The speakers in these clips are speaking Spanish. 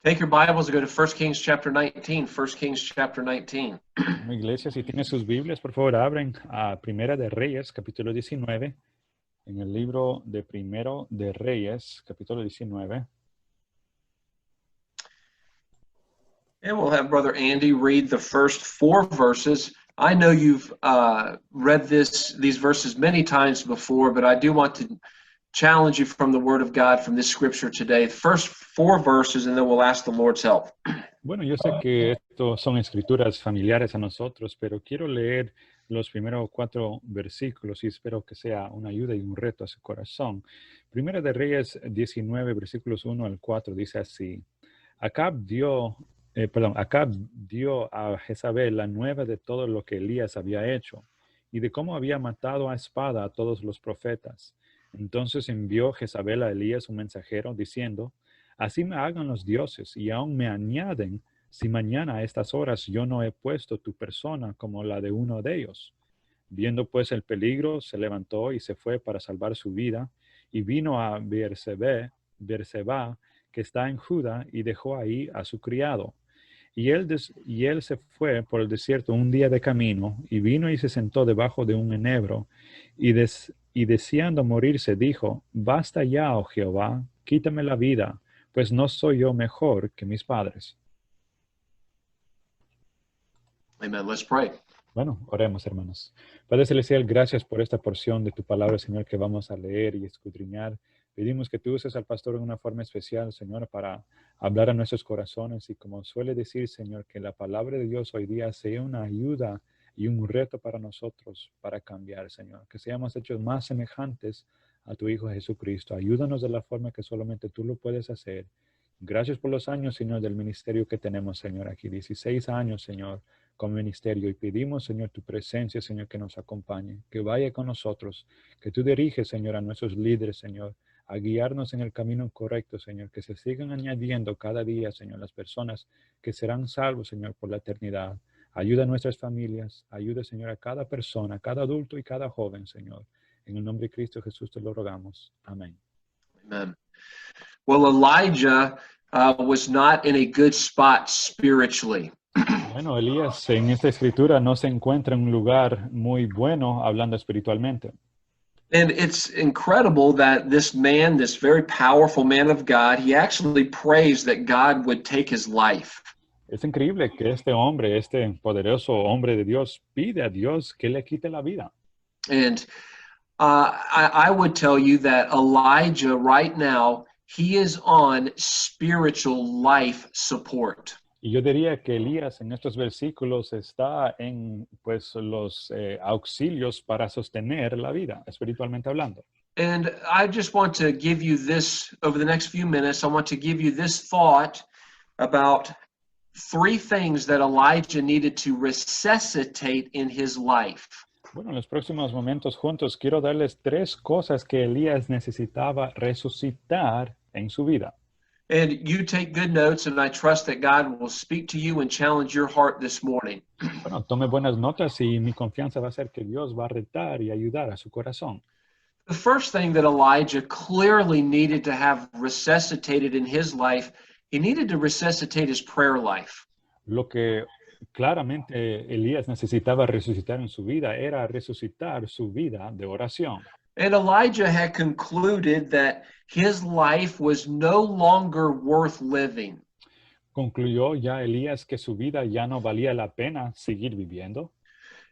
Take your Bibles and go to 1 Kings chapter 19. 1 Kings chapter 19. Bueno, iglesia, si tienen sus Biblias, por favor, abren a Primera de Reyes, capítulo 19. En el libro de Primero de Reyes, capítulo 19. And we'll have Brother Andy read the first 4 verses. I know you've read these verses many times before, but I do want to challenge you from the Word of God from this scripture today. The first 4 verses, and then we'll ask the Lord's help. Bueno, yo sé que esto son escrituras familiares a nosotros, pero quiero leer los primeros 4 versículos y espero que sea una ayuda y un reto a su corazón. Primera de Reyes 19, versículos 1 al 4, dice así. Acab dio a Jezabel la nueva de todo lo que Elías había hecho y de cómo había matado a espada a todos los profetas. Entonces envió Jezabel a Elías un mensajero diciendo, así me hagan los dioses y aún me añaden si mañana a estas horas yo no he puesto tu persona como la de uno de ellos. Viendo pues el peligro, se levantó y se fue para salvar su vida y vino a Beerseba, que está en Judá, y dejó ahí a su criado. Y él se fue por el desierto un día de camino, y vino y se sentó debajo de un enebro, y deseando morirse, dijo, basta ya, oh Jehová, quítame la vida, pues no soy yo mejor que mis padres. Amen. Let's pray. Bueno, oremos, hermanos. Padre Celestial, gracias por esta porción de tu palabra, Señor, que vamos a leer y escudriñar. Pedimos que tú uses al pastor de una forma especial, Señor, para hablar a nuestros corazones y como suele decir, Señor, que la palabra de Dios hoy día sea una ayuda y un reto para nosotros para cambiar, Señor. Que seamos hechos más semejantes a tu Hijo Jesucristo. Ayúdanos de la forma que solamente tú lo puedes hacer. Gracias por los años, Señor, del ministerio que tenemos, Señor, aquí. 16 años, Señor, como ministerio. Y pedimos, Señor, tu presencia, Señor, que nos acompañe, que vaya con nosotros, que tú diriges, Señor, a nuestros líderes, Señor, a guiarnos en el camino correcto, Señor, que se sigan añadiendo cada día, Señor, las personas que serán salvos, Señor, por la eternidad. Ayuda a nuestras familias, ayuda, Señor, a cada persona, cada adulto y cada joven, Señor. En el nombre de Cristo Jesús te lo rogamos. Amén. Amen. Well, Elijah was not in a good spot spiritually. Bueno, Elías en esta escritura no se encuentra en un lugar muy bueno hablando espiritualmente. And it's incredible that this man, this very powerful man of God, he actually prays that God would take his life. Es increíble que este hombre, este poderoso hombre de Dios, pide a Dios que le quite la vida. And I would tell you that Elijah right now, he is on spiritual life support. Y yo diría que Elías en estos versículos está en pues los auxilios para sostener la vida, espiritualmente hablando. And I just want to give you this, over the next few minutes, I want to give you this thought about 3 things that Elijah needed to resuscitate in his life. Bueno, en los próximos momentos juntos quiero darles 3 cosas que Elías necesitaba resucitar en su vida. And you take good notes, and I trust that God will speak to you and challenge your heart this morning. Bueno, tome buenas notas y mi confianza va a ser que Dios va a retar y ayudar a su corazón. The first thing that Elijah clearly needed to have resuscitated in his life, he needed to resuscitate his prayer life. Lo que claramente Elías necesitaba resucitar en su vida era resucitar su vida de oración. And Elijah had concluded that his life was no longer worth living. Concluyó ya Elías que su vida ya no valía la pena seguir viviendo.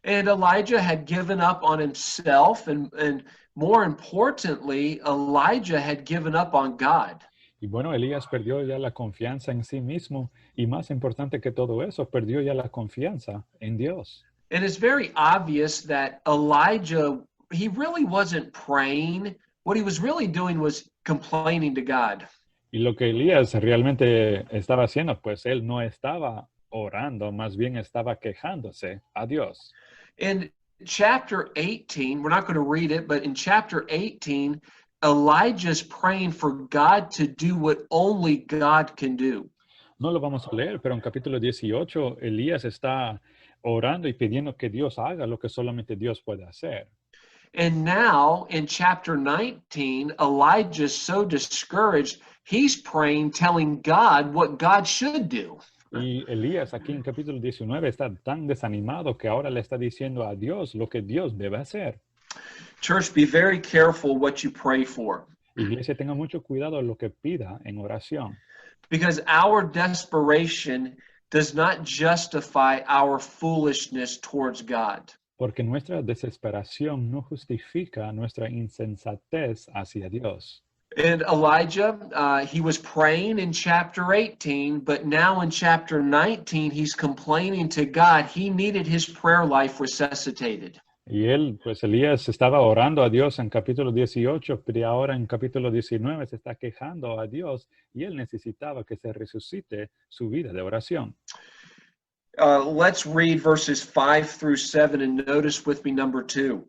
And Elijah had given up on himself, and more importantly, Elijah had given up on God. Y bueno, Elías perdió ya la confianza en sí mismo y más importante que todo eso, perdió ya la confianza en Dios. And it's very obvious that Elijah, he really wasn't praying. What he was really doing was complaining to God. Y lo que Elías realmente estaba haciendo, pues él no estaba orando, más bien estaba quejándose a Dios. In chapter 18, we're not going to read it, but in chapter 18, Elijah's praying for God to do what only God can do. No lo vamos a leer, pero en capítulo 18, Elías está orando y pidiendo que Dios haga lo que solamente Dios puede hacer. And now in chapter 19, Elijah's so discouraged, he's praying, telling God what God should do. Y Elías aquí en capítulo 19 está tan desanimado que ahora le está diciendo a Dios lo que Dios debe hacer. Church, be very careful what you pray for, Iglesia, tenga mucho cuidado lo que pida en oración, because our desperation does not justify our foolishness towards God. porque nuestra desesperación no justifica nuestra insensatez hacia Dios. And Elijah, he was praying in chapter 18, but now in chapter 19, he's complaining to God. He needed his prayer life resuscitated. Y él, pues Elías estaba orando a Dios en capítulo 18, pero ahora en capítulo 19 se está quejando a Dios y él necesitaba que se resucite su vida de oración. Let's read verses 5 through 7 and notice with me number 2.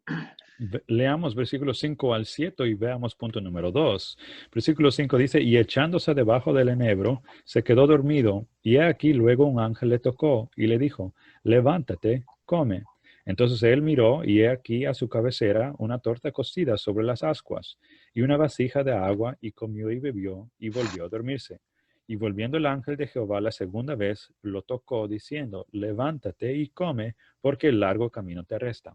Leamos versículos 5 al 7 y veamos punto número 2. Versículo 5 dice, y echándose debajo del enebro, se quedó dormido, y he aquí luego un ángel le tocó y le dijo, levántate, come. Entonces él miró, y he aquí a su cabecera una torta cocida sobre las ascuas, y una vasija de agua, y comió y bebió, y volvió a dormirse. Y volviendo el ángel de Jehová la segunda vez, lo tocó, diciendo, levántate y come, porque el largo camino te resta.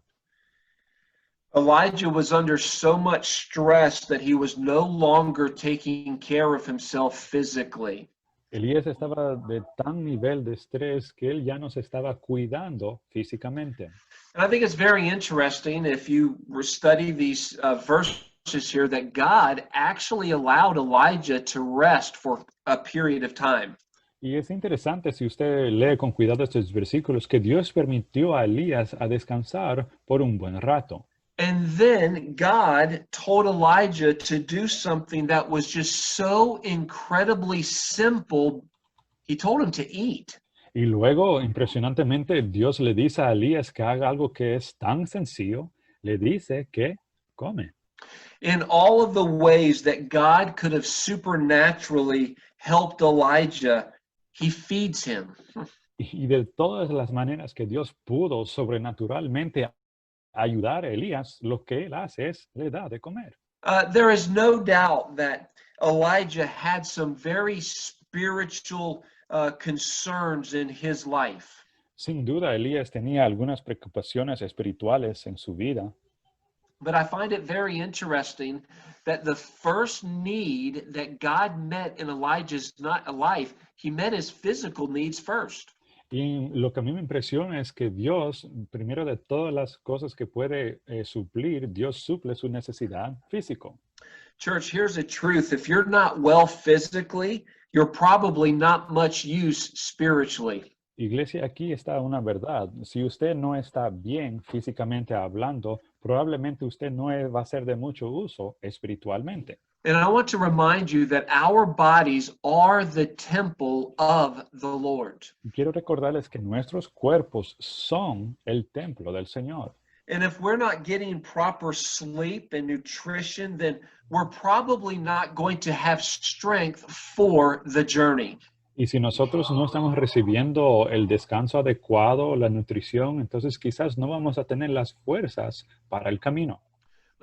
Elijah was under so much stress that he was no longer taking care of himself physically. Elías estaba de tan nivel de estrés que él ya no se estaba cuidando físicamente. And I think it's very interesting if you study these verses here that God actually allowed Elijah to rest for a period of time. Y es interesante si usted lee con cuidado estos versículos que Dios permitió a Elías a descansar por un buen rato. And then God told Elijah to do something that was just so incredibly simple. He told him to eat. Y luego, impresionantemente, Dios le dice a Elías que haga algo que es tan sencillo, le dice que come. In all of the ways that God could have supernaturally helped Elijah, he feeds him. Y de todas las maneras que Dios pudo sobrenaturalmente ayudar a Elías, lo que él hace es le da de comer. There is no doubt that Elijah had some very spiritual concerns in his life. Sin duda, Elías tenía algunas preocupaciones espirituales en su vida. But I find it very interesting that the first need that God met in Elijah's life, he met his physical needs first. Y lo que a mí me impresiona es que Dios, primero de todas las cosas que puede suplir, Dios suple su necesidad físico. Church, here's a truth. If you're not well physically, you're probably not much use spiritually. Iglesia, aquí está una verdad. Si usted no está bien físicamente hablando, probablemente usted no va a ser de mucho uso espiritualmente. And I want to remind you that our bodies are the temple of the Lord. Quiero recordarles que nuestros cuerpos son el templo del Señor. And if we're not getting proper sleep and nutrition, then we're probably not going to have strength for the journey. Y si nosotros no estamos recibiendo el descanso adecuado, la nutrición, entonces quizás no vamos a tener las fuerzas para el camino.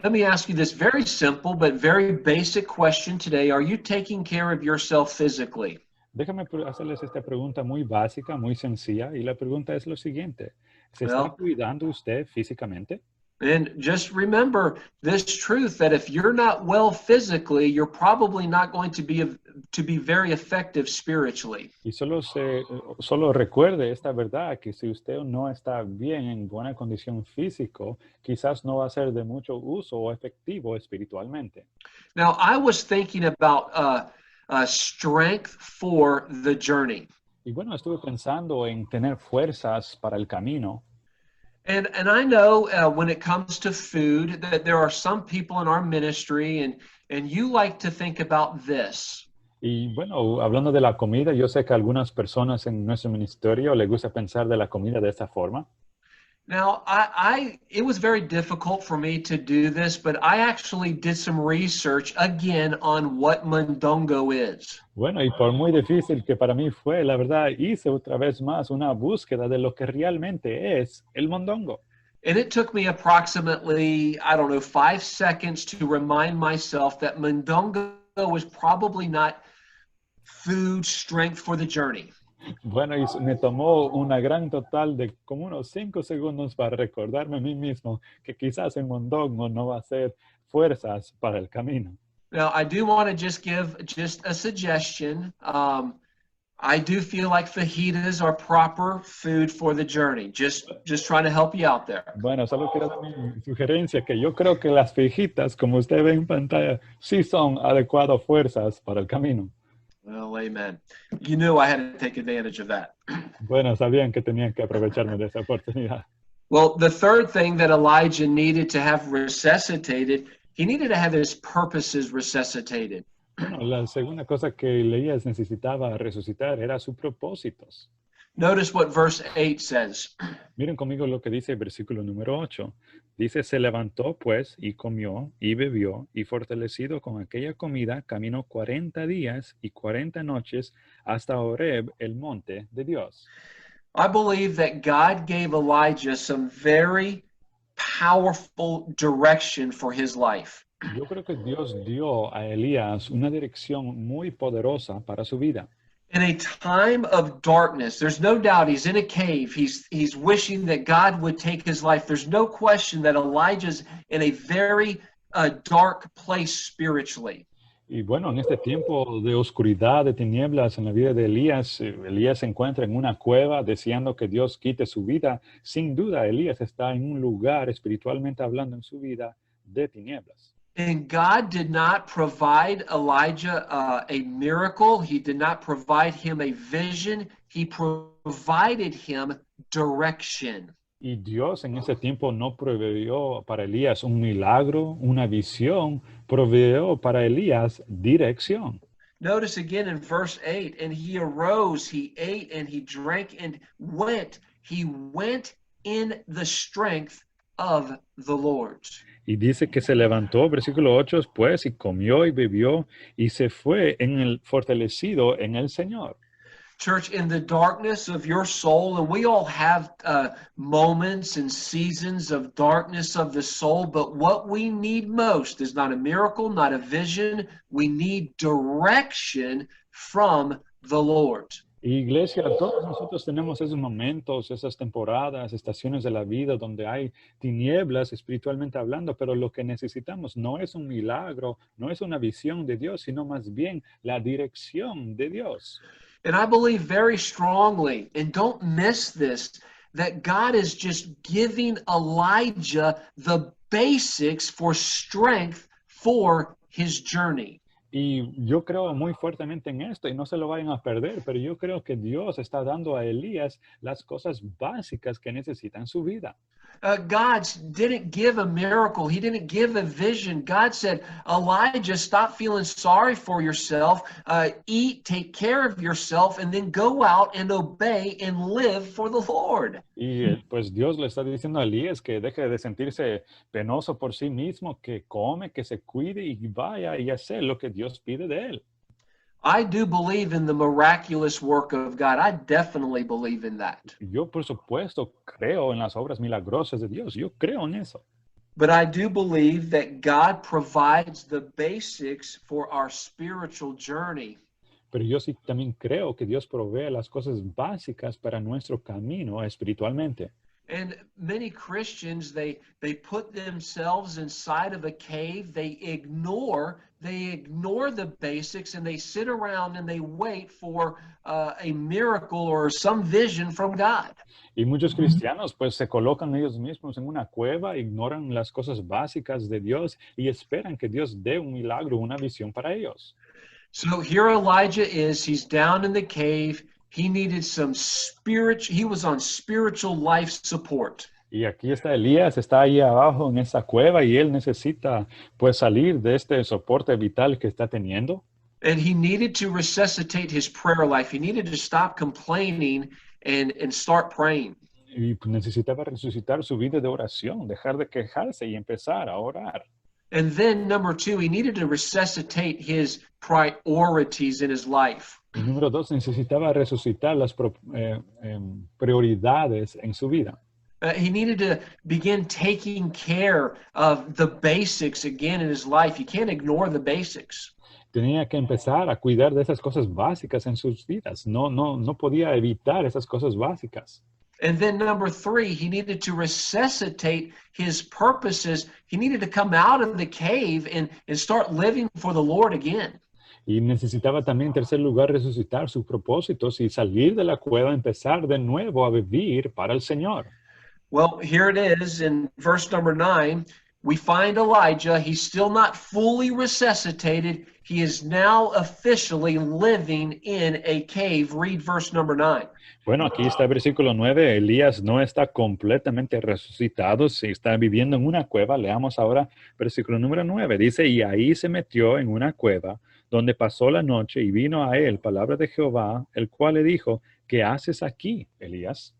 Let me ask you this very simple but very basic question today. Are you taking care of yourself physically? Déjame hacerles esta pregunta muy básica, muy sencilla, y la pregunta es lo siguiente. ¿Se está cuidando usted físicamente? And just remember this truth that if you're not well physically, you're probably not going to be very effective spiritually. Y solo recuerde esta verdad, que si usted no está bien en buena condición físico, quizás no va a ser de mucho uso o efectivo espiritualmente. Now, I was thinking about strength for the journey. Y bueno, estuve pensando en tener fuerzas para el camino. And I know when it comes to food that there are some people in our ministry and you like to think about this. Y bueno, hablando de la comida, yo sé que a algunas personas en nuestro ministerio les gusta pensar de la comida de esta forma. Now, it was very difficult for me to do this, but I actually did some research again on what mondongo is. Bueno, y por muy difícil que para mí fue, la verdad, hice otra vez más una búsqueda de lo que realmente es el mondongo. And it took me approximately, 5 seconds to remind myself that mondongo was probably not food, strength for the journey. Bueno, y me tomó una gran total de como unos 5 segundos para recordarme a mí mismo que quizás en mondongo no va a ser fuerzas para el camino. Now, I do want to just give just a suggestion. I do feel like fajitas are proper food for the journey. Just trying to help you out there. Bueno, solo quiero dar mi sugerencia que yo creo que las fijitas, como usted ve en pantalla, sí son adecuadas fuerzas para el camino. Well, amen. You knew I had to take advantage of that. Bueno, sabían que tenían que aprovecharme de esa oportunidad. Well, the third thing that Elijah needed to have resuscitated, he needed to have his purposes resuscitated. Bueno, la segunda cosa que Elías necesitaba resucitar era sus propósitos. Notice what verse 8 says. Miren conmigo lo que dice el versículo número 8. Dice, se levantó pues y comió y bebió y fortalecido con aquella comida caminó 40 días y 40 noches hasta Horeb, el monte de Dios. I believe that God gave Elijah some very powerful direction for his life. Yo creo que Dios dio a Elías una dirección muy poderosa para su vida. In a time of darkness, there's no doubt he's in a cave. He's wishing that God would take his life. There's no question that Elijah's in a very dark place spiritually. Y bueno, en este tiempo de oscuridad, de tinieblas en la vida de Elías, Elías se encuentra en una cueva deseando que Dios quite su vida. Sin duda, Elías está en un lugar espiritualmente hablando en su vida de tinieblas. And God did not provide Elijah a miracle. He did not provide him a vision. He provided him direction. Y Dios en ese tiempo no proveyó para Elías un milagro, una visión, proveyó para Elías dirección. Notice again in verse 8, and he arose, he ate, and he drank, and went. He went in the strength of the Lord. Y dice que se levantó, versículo 8, pues, y comió y bebió, y se fue en el fortalecido en el Señor. Church, in the darkness of your soul, and we all have moments and seasons of darkness of the soul, but what we need most is not a miracle, not a vision. We need direction from the Lord. Iglesia, todos nosotros tenemos esos momentos, esas temporadas, estaciones de la vida donde hay tinieblas espiritualmente hablando, pero lo que necesitamos no es un milagro, no es una visión de Dios, sino más bien la dirección de Dios. And I believe very strongly, and don't miss this, that God is just giving Elijah the basics for strength for his journey. Y yo creo muy fuertemente en esto y no se lo vayan a perder, pero yo creo que Dios está dando a Elías las cosas básicas que necesita en su vida. God didn't give a miracle. He didn't give a vision. God said, Elijah, stop feeling sorry for yourself. Eat, take care of yourself, and then go out and obey and live for the Lord. Y pues Dios le está diciendo a Elías que deje de sentirse penoso por sí mismo, que come, que se cuide y vaya y hacer lo que Dios pide de él. I do believe in the miraculous work of God. I definitely believe in that. Yo, por supuesto, creo en las obras milagrosas de Dios. Yo creo en eso. But I do believe that God provides the basics for our spiritual journey. Pero yo sí también creo que Dios provee las cosas básicas para nuestro camino espiritualmente. And many Christians, they put themselves inside of a cave. They ignore the basics, and they sit around and they wait for a miracle or some vision from God. Y muchos cristianos pues se colocan ellos mismos en una cueva, ignoran las cosas básicas de Dios y esperan que Dios dé un milagro, una visión para ellos. So here Elijah is, he's down in the cave. He needed some he was on spiritual life support. Y aquí está Elías, está ahí abajo en esa cueva y él necesita pues salir de este soporte vital que está teniendo. And he needed to resuscitate his prayer life. He needed to stop complaining and start praying. Y necesitaba resucitar su vida de oración, dejar de quejarse y empezar a orar. And then number 2, he needed to resuscitate his priorities in his life. Y número 2, necesitaba resucitar las prioridades en su vida. He needed to begin taking care of the basics again in his life. You can't ignore the basics. tenía que empezar a cuidar de esas cosas básicas en sus vidas. No podía evitar esas cosas básicas. And then number three, he needed to resuscitate his purposes. He needed to come out of the cave and start living for the Lord again. Y necesitaba también, en tercer lugar, resucitar sus propósitos y salir de la cueva, empezar de nuevo a vivir para el Señor. Well, here it is in verse number 9. We find Elijah. He's still not fully resuscitated. He is now officially living in a cave. Read verse number 9. Bueno, aquí está el versículo 9. Elías no está completamente resucitado, se está viviendo en una cueva. Leamos ahora versículo número 9. Dice, y ahí se metió en una cueva donde pasó la noche y vino a él palabra de Jehová, el cual le dijo, ¿qué haces aquí, Elías?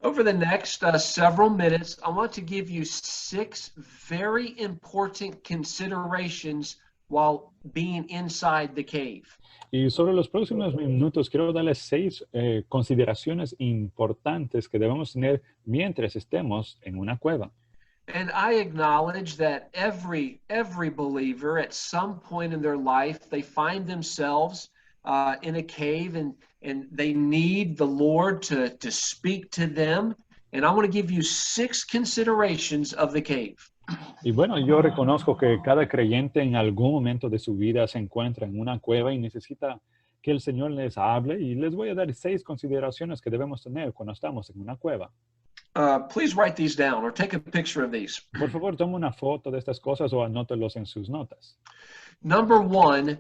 Over the next several minutes, I want to give you 6 very important considerations while being inside the cave. Y sobre los próximos minutos quiero darles 6 consideraciones importantes que debemos tener mientras estemos en una cueva. And I acknowledge that every believer at some point in their life, they find themselves in a cave and they need the Lord to speak to them. And I want to give you 6 considerations of the cave. Y bueno, yo reconozco que cada creyente en algún momento de su vida se encuentra en una cueva y necesita que el Señor les hable, y les voy a dar 6 consideraciones que debemos tener cuando estamos en una cueva. Please write these down or take a picture of these. Por favor, tome una foto de estas cosas o anótelos en sus notas. Number 1,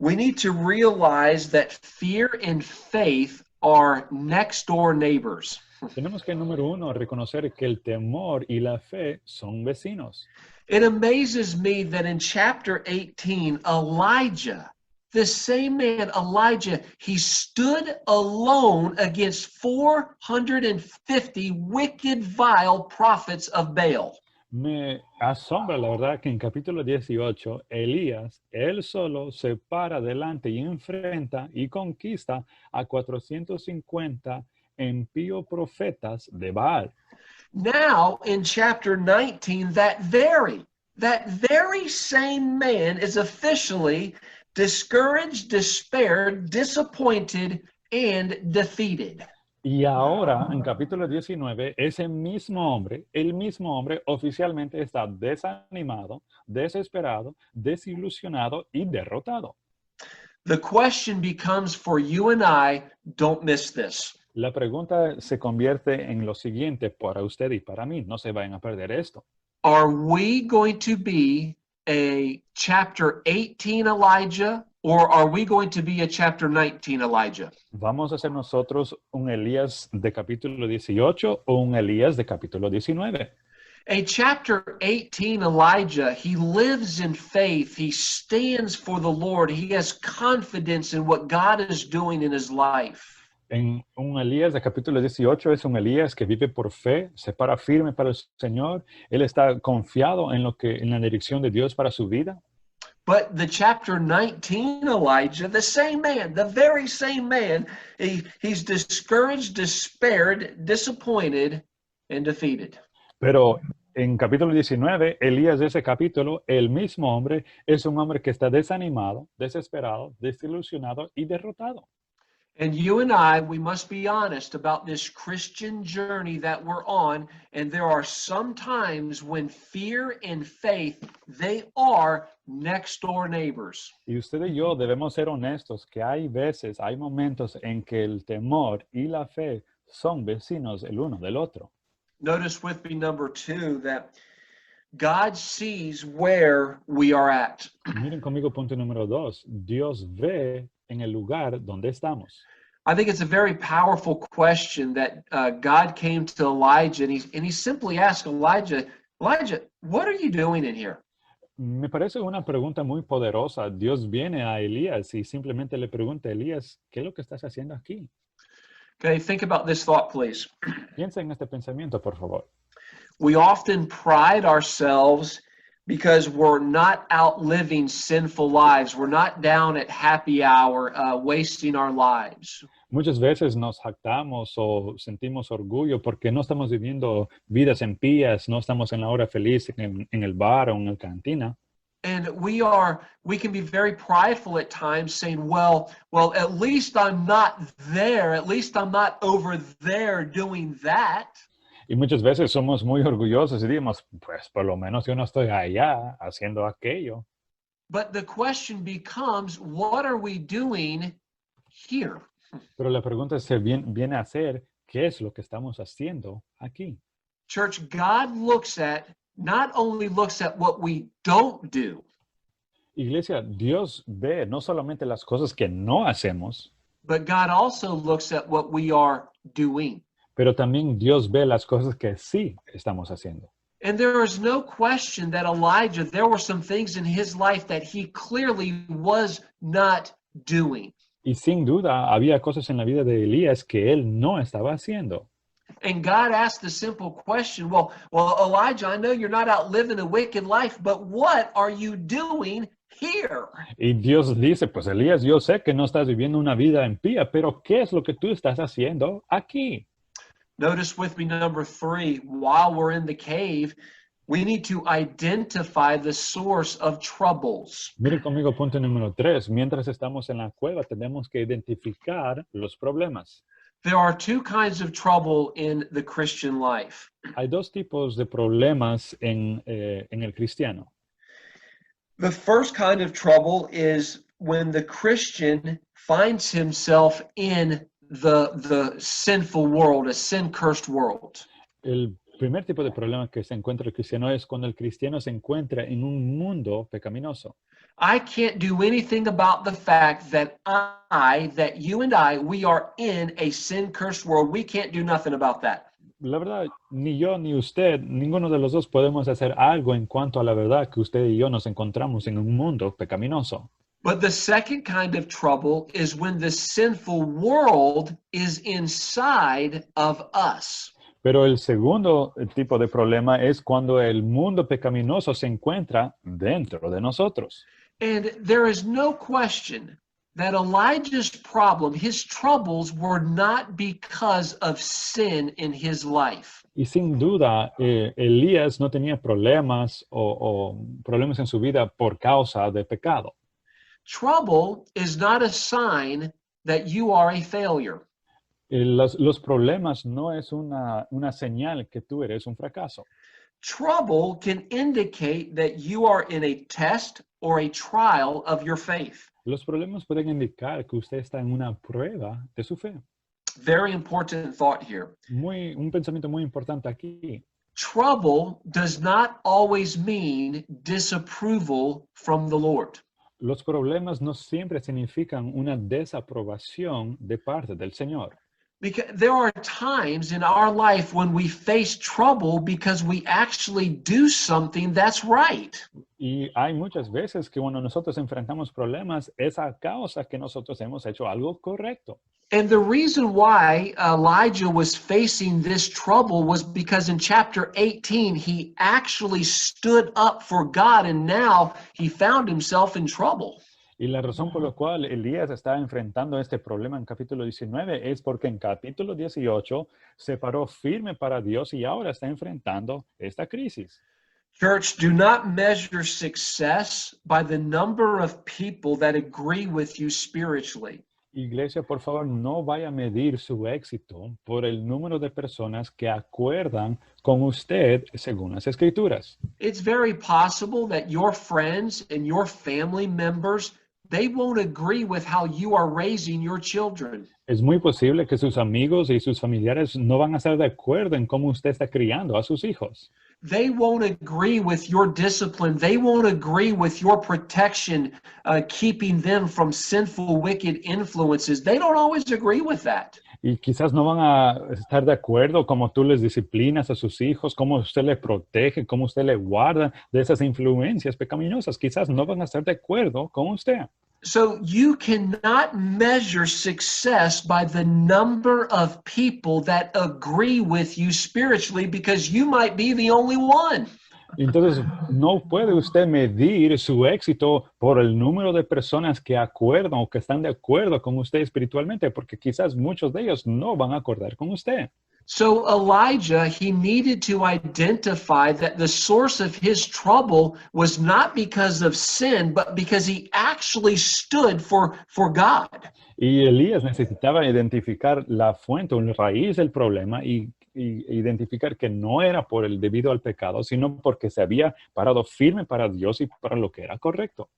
we need to realize that fear and faith are next door neighbors. Tenemos que, número 1, reconocer que el temor y la fe son vecinos. It amazes me that in chapter 18, Elijah, the same man, Elijah, he stood alone against 450 wicked, vile prophets of Baal. Me asombra, la verdad, que en capítulo 18, Elías, él solo se para delante y enfrenta y conquista a 450 impíos profetas de Baal. Now, in chapter 19, that very same man is officially discouraged, despaired, disappointed, and defeated. Y ahora, en capítulo 19, el mismo hombre oficialmente está desanimado, desesperado, desilusionado y derrotado. The question becomes for you and I, don't miss this. La pregunta se convierte en lo siguiente para usted y para mí. No se vayan a perder esto. Are we going to be a chapter 18 Elijah, or are we going to be a chapter 19 Elijah? ¿Vamos a ser nosotros un Elías de capítulo 18 o un Elías de capítulo 19? A chapter 18 Elijah, he lives in faith. He stands for the Lord. He has confidence in what God is doing in his life. En un Elías de capítulo 18 es un Elías que vive por fe, se para firme para el Señor. Él está confiado en la dirección de Dios para su vida. But the chapter 19 Elijah, the same man, the very same man, he's discouraged, despaired, disappointed, and defeated. Pero en capítulo 19, Elías de ese capítulo, el mismo hombre, es un hombre que está desanimado, desesperado, desilusionado y derrotado. And you and I, we must be honest about this Christian journey that we're on. And there are some times when fear and faith, they are next door neighbors. Y usted y yo debemos ser honestos que hay veces, hay momentos en que el temor y la fe son vecinos el uno del otro. Notice with me, number 2, that God sees where we are at. Miren conmigo punto número 2. Dios ve en el lugar donde estamos. I think it's a very powerful question that God came to Elijah and he simply asked Elijah, what are you doing in here? Me parece una pregunta muy poderosa. Dios viene a Elías y simplemente le pregunta a Elías, ¿qué es lo que estás haciendo aquí? Okay, think about this thought, please. Piensa en este pensamiento, por favor. We often pride ourselves because we're not out living sinful lives. We're not down at happy hour wasting our lives. Muchas veces nos jactamos o sentimos orgullo porque no estamos viviendo vidas impías, no estamos en la hora feliz en el bar o en la cantina. And we can be very prideful at times, saying, well, at least I'm not there. At least I'm not over there doing that. Y muchas veces somos muy orgullosos y decimos, pues por lo menos yo no estoy allá haciendo aquello. But the question becomes, what are we doing here? Pero la pregunta viene a ser, ¿qué es lo que estamos haciendo aquí? Church, God not only looks at what we don't do, Iglesia, Dios ve no solamente las cosas que no hacemos, but God also looks at what we are doing. pero también Dios ve las cosas que sí estamos haciendo. And there is no question that Elijah, there were some things in his life that he clearly was not doing. Y sin duda había cosas en la vida de Elías que él no estaba haciendo. And God asked the simple question, well, Elijah, I know you're not out living a wicked life, but what are you doing here? Y Dios dice, pues Elías, yo sé que no estás viviendo una vida impía, pero ¿qué es lo que tú estás haciendo aquí? Notice with me number 3, while we're in the cave, we need to identify the source of troubles. Mire conmigo punto número 3. Mientras estamos en la cueva, tenemos que identificar los problemas. There are two kinds of trouble in the Christian life. Hay dos tipos de problemas en el cristiano. The first kind of trouble is when the Christian finds himself in the sinful world, a sin-cursed world. El primer tipo de problema que se encuentra el cristiano es cuando el cristiano se encuentra en un mundo pecaminoso. I can't do anything about the fact that that you and I, we are in a sin-cursed world. We can't do nothing about that. La verdad, ni yo ni usted, ninguno de los dos podemos hacer algo en cuanto a la verdad que usted y yo nos encontramos en un mundo pecaminoso. But the second kind of trouble is when the sinful world is inside of us. Pero el segundo tipo de problema es cuando el mundo pecaminoso se encuentra dentro de nosotros. And there is no question that Elijah's problem, his troubles, were not because of sin in his life. Y sin duda, Elías no tenía problemas o problemas en su vida por causa de pecado. Trouble is not a sign that you are a failure. Los problemas no es una señal que tú eres un fracaso. Trouble can indicate that you are in a test or a trial of your faith. Los problemas pueden indicar que usted está en una prueba de su fe. Very important thought here. Un pensamiento muy importante aquí. Trouble does not always mean disapproval from the Lord. Los problemas no siempre significan una desaprobación de parte del Señor. Because there are times in our life when we face trouble because we actually do something that's right. Y hay muchas veces que cuando nosotros enfrentamos problemas es a causa que nosotros hemos hecho algo correcto. And the reason why Elijah was facing this trouble was because in chapter 18, he actually stood up for God, and now he found himself in trouble. Y la razón por la cual Elías está enfrentando este problema en capítulo 19 es porque en capítulo 18 se paró firme para Dios y ahora está enfrentando esta crisis. Church, do not measure success by the number of people that agree with you spiritually. Iglesia, por favor, no vaya a medir su éxito por el número de personas que acuerdan con usted según las Escrituras. It's very possible that your friends and your family members, they won't agree with how you are raising your children. Es muy posible que sus amigos y sus familiares no van a estar de acuerdo en cómo usted está criando a sus hijos. They won't agree with your discipline. They won't agree with your protection, keeping them from sinful, wicked influences. They don't always agree with that. Y quizás no van a estar de acuerdo cómo tú les disciplinas a sus hijos, cómo usted les protege, cómo usted le guarda de esas influencias pecaminosas. Quizás no van a estar de acuerdo con usted. So you cannot measure success by the number of people that agree with you spiritually, because you might be the only one. Entonces, no puede usted medir su éxito por el número de personas que acuerdan o que están de acuerdo con usted espiritualmente, porque quizás muchos de ellos no van a acordar con usted. So Elijah, he needed to identify that the source of his trouble was not because of sin, but because he actually stood for God. Y Elías necesitaba identificar la fuente o la raíz del problema y identificar que no era por el debido al pecado, sino porque se había parado firme para Dios y para lo que era correcto.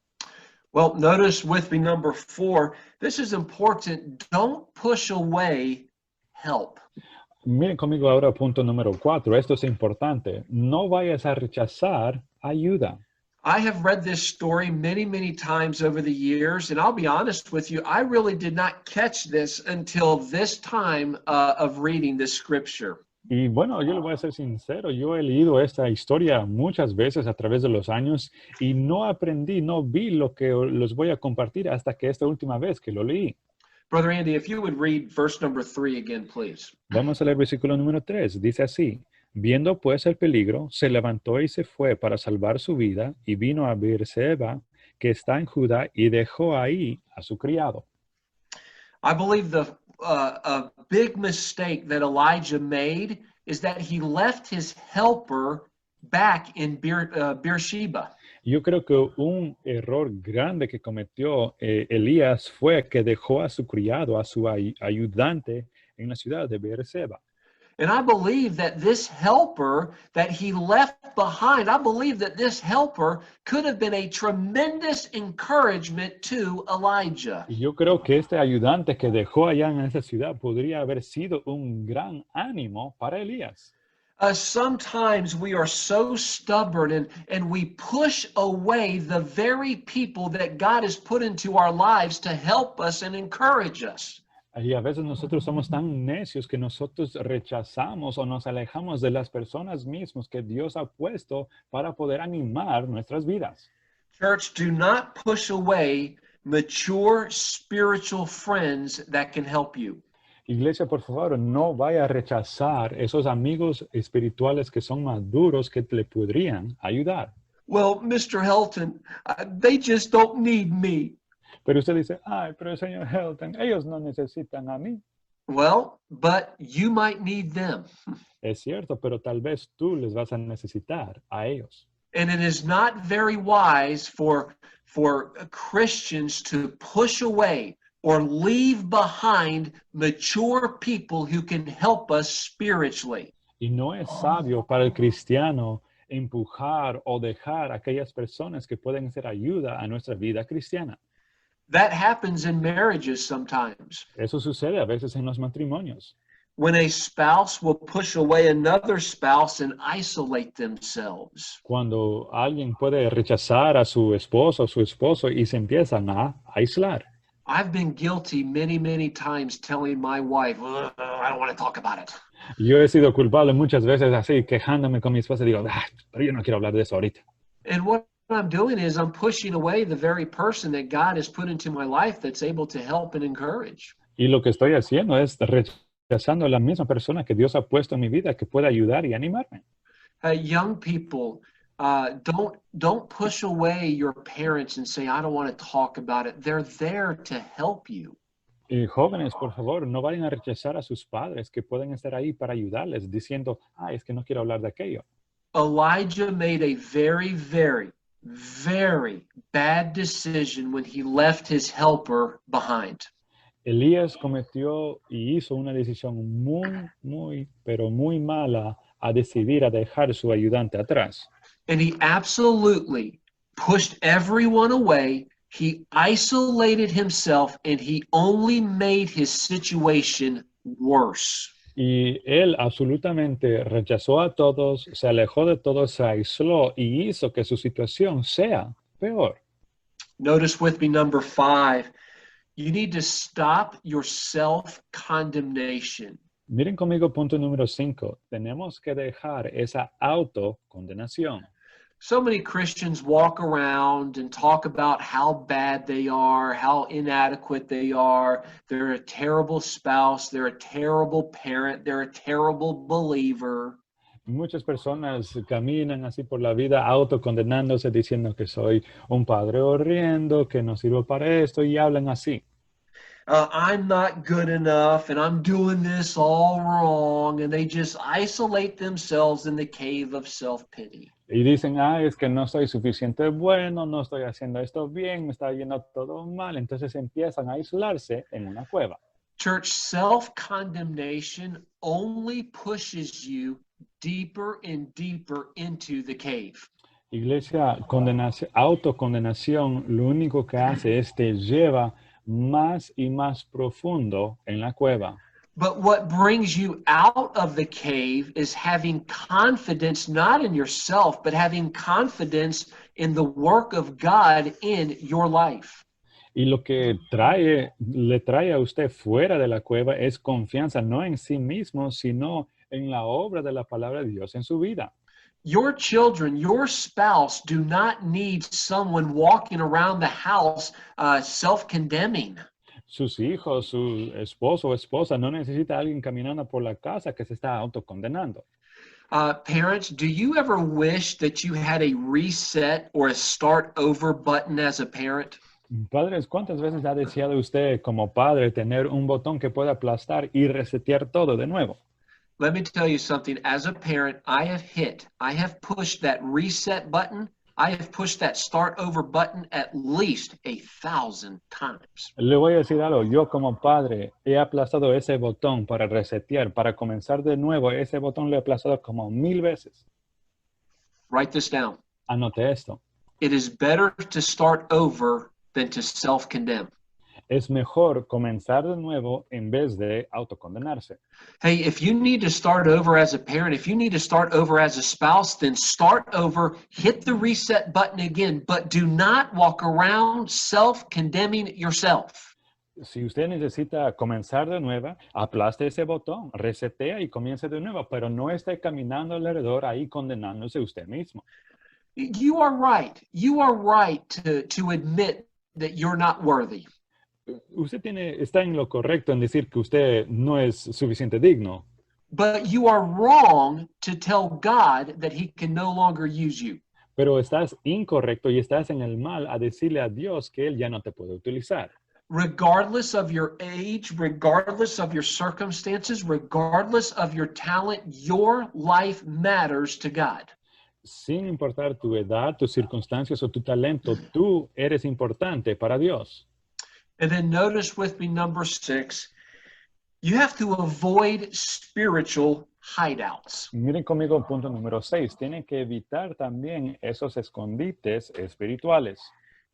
Well, notice with me number 4, this is important. Don't push away help. Miren conmigo ahora punto número 4. Esto es importante. No vayas a rechazar ayuda. I have read this story many, many times over the years, and I'll be honest with you, I really did not catch this until this time of reading this scripture. Y bueno, yo le voy a ser sincero, yo he leído esta historia muchas veces a través de los años y no aprendí, no vi lo que los voy a compartir hasta que esta última vez que lo leí. Brother Andy, if you would read verse number 3 again, please. Vamos a leer versículo número 3. Dice así: viendo pues el peligro, se levantó y se fue para salvar su vida y vino a Beerseba, que está en Judá, y dejó ahí a su criado. I believe a big mistake that Elijah made is that he left his helper back in Beersheba. Yo creo que un error grande que cometió Elías fue que dejó a su criado, a su ayudante en la ciudad de Beerseba. And I believe that this helper that he left behind, I believe that this helper could have been a tremendous encouragement to Elijah. Y yo creo que este ayudante que dejó allá en esa ciudad podría haber sido un gran ánimo para Elías. Sometimes we are so stubborn and we push away the very people that God has put into our lives to help us and encourage us. Y a veces nosotros somos tan necios que nosotros rechazamos o nos alejamos de las personas mismas que Dios ha puesto para poder animar nuestras vidas. Church, do not push away mature spiritual friends that can help you. Iglesia, por favor, no vaya a rechazar esos amigos espirituales que son maduros que le podrían ayudar. Well, Mr. Helton, they just don't need me. Pero usted dice, ay, pero señor Helton, ellos no necesitan a mí. Well, but you might need them. Es cierto, pero tal vez tú les vas a necesitar a ellos. And it is not very wise for Christians to push away or leave behind mature people who can help us spiritually. Y no es sabio para el cristiano empujar o dejar a aquellas personas que pueden ser ayuda a nuestra vida cristiana. That happens in marriages sometimes. Eso sucede a veces en los matrimonios. When a spouse will push away another spouse and isolate themselves. Cuando alguien puede rechazar a su esposo o su esposo y se empiezan a aislar. I've been guilty many, many times telling my wife, I don't want to talk about it. Yo he sido culpable muchas veces así, quejándome con mi esposa y digo, pero yo no quiero hablar de eso ahorita. And what I'm doing is I'm pushing away the very person that God has put into my life that's able to help and encourage. Y lo que estoy haciendo es rechazando a la misma persona que Dios ha puesto en mi vida que puede ayudar y animarme. Young people, don't push away your parents and say, I don't want to talk about it. They're there to help you. Y jóvenes, por favor, no vayan a rechazar a sus padres que pueden estar ahí para ayudarles diciendo, es que no quiero hablar de aquello. Elijah made a very, very, very bad decision when he left his helper behind. Elías cometió y hizo una decisión pero muy mala a decidir a dejar su ayudante atrás. And he absolutely pushed everyone away. He isolated himself and he only made his situation worse. Y él absolutamente rechazó a todos, se alejó de todos, se aisló y hizo que su situación sea peor. Notice with me number 5. You need to stop your self-condemnation. Miren conmigo punto número 5. Tenemos que dejar esa autocondenación. So many Christians walk around and talk about how bad they are, how inadequate they are. They're a terrible spouse. They're a terrible parent. They're a terrible believer. Muchas personas caminan así por la vida autocondenándose, diciendo que soy un padre horrendo, que no sirvo para esto, y hablan así. I'm not good enough and I'm doing this all wrong, and they just isolate themselves in the cave of self-pity. Y dicen, es que no soy suficiente bueno, no estoy haciendo esto bien, me está yendo todo mal. Entonces empiezan a aislarse en una cueva. Church, self-condemnation only pushes you deeper and deeper into the cave. Iglesia, autocondenación, lo único que hace es te lleva más y más profundo en la cueva. But what brings you out of the cave is having confidence not in yourself, but having confidence in the work of God in your life. Y lo que le trae a usted fuera de la cueva es confianza, no en sí mismo, sino en la obra de la palabra de Dios en su vida. Your children, your spouse do not need someone walking around the house self-condemning. Sus hijos, su esposo o esposa no necesita a alguien caminando por la casa que se está autocondenando. Parents, do you ever wish that you had a reset or a start over button as a parent? Padres, ¿cuántas veces ha deseado usted como padre tener un botón que pueda aplastar y resetear todo de nuevo? Let me tell you something. As a parent, I have pushed that reset button. I have pushed that start over button at least 1,000 times. Le voy a decir algo. Yo como padre he aplastado ese botón para resetear, para comenzar de nuevo. Ese botón lo he aplastado como 1000 veces. Write this down. Anote esto. It is better to start over than to self-condemn. Es mejor comenzar de nuevo en vez de autocondenarse. Hey, if you need to start over as a parent, if you need to start over as a spouse, then start over, hit the reset button again, but do not walk around self-condemning yourself. Si usted necesita comenzar de nuevo, aplaste ese botón, resetea y comience de nuevo, pero no esté caminando alrededor ahí condenándose usted mismo. You are right. You are right to admit that you're not worthy. Usted está en lo correcto en decir que usted no es suficiente digno. But you are wrong to tell God that he can no longer use you. Pero estás incorrecto y estás en el mal a decirle a Dios que Él ya no te puede utilizar. Regardless of your age, regardless of your circumstances, regardless of your talent, your life matters to God. Sin importar tu edad, tus circunstancias o tu talento, tú eres importante para Dios. And then notice with me number 6, you have to avoid spiritual hideouts. Miren conmigo el punto número 6. Tienen que evitar también esos escondites espirituales.